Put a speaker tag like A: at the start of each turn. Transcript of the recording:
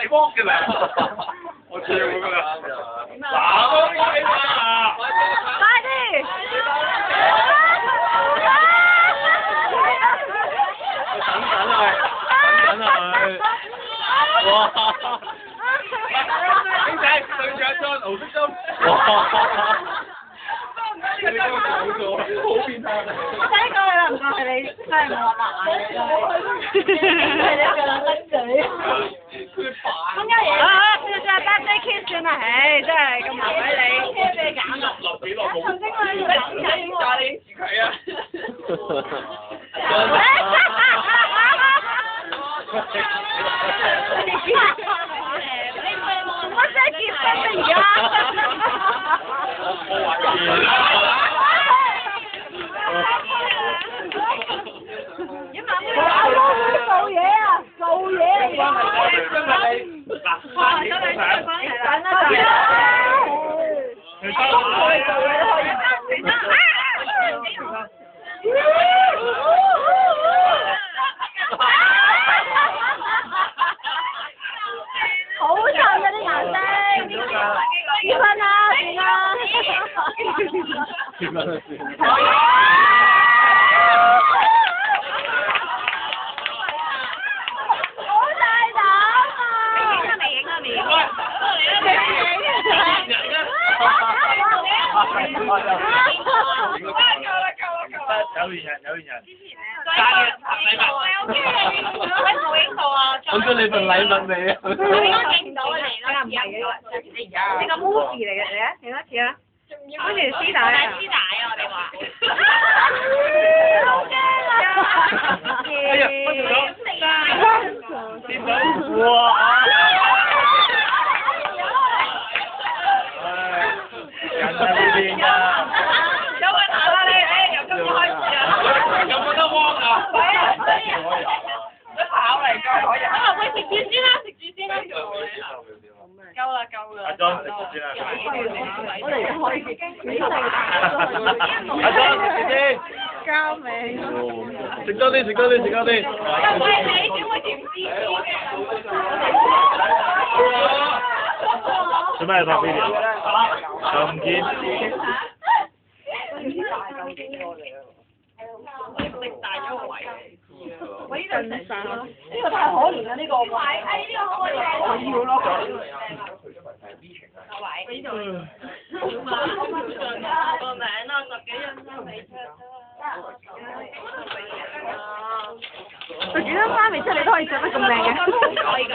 A: 細剝嘅啦，我跳㗎啦，嗱都開啦，
B: 快啲！
A: 等佢，哇！兄弟，對住一張牛色針，哇！你今日走咗，好變態！
B: 我睇過你啦，唔該係你，真係冇話埋嘅，係你個撚嘴。咁有嘢啊！佢就係 birthday kiss 算啦，唉，真係咁麻鬼你，車俾你揀啦。
A: 落幾落冇？
B: 頭先我喺度諗緊喎。
A: 你住佢啊！
B: 我真係結婚啦而家。做嘢啊！做嘢啊！好襯啊啲顏色，結婚啦，算啦。
A: 結婚啦算。
B: 好大膽啊！未影啊未影啊未
A: 揾咗你份禮物未啊？
B: 你影唔到嚟啦，唔係嘅，你個 movie 嚟嘅，嚟啊，影一次啊，跟住絲帶啊，絲帶啊，我哋話，好驚啊！
A: 哎呀，跌到，哇！人喺呢邊㗎。
B: 有問題啦你，誒由今日開始啊！
A: 有冇得汪啊？
B: 跑嚟夠可以。啊，喂，食住先啦，食住先啦。夠啦，夠啦。
A: 阿莊食住先啦。
B: 我哋而家可以
A: 阿莊食先。
B: 交尾。
A: 食多啲，食多啲，食多啲。
B: 喂，你點會點知嘅？
A: 做咩拍 video？又唔見。
B: 食大咗個位。喂，呢個食晒啦，呢個太可憐啦，呢個位，呢個可以，我要咯。位呢度，個名啦，10幾人都未出幾張衫未出，你都可以着得咁靚嘅。可以㗎，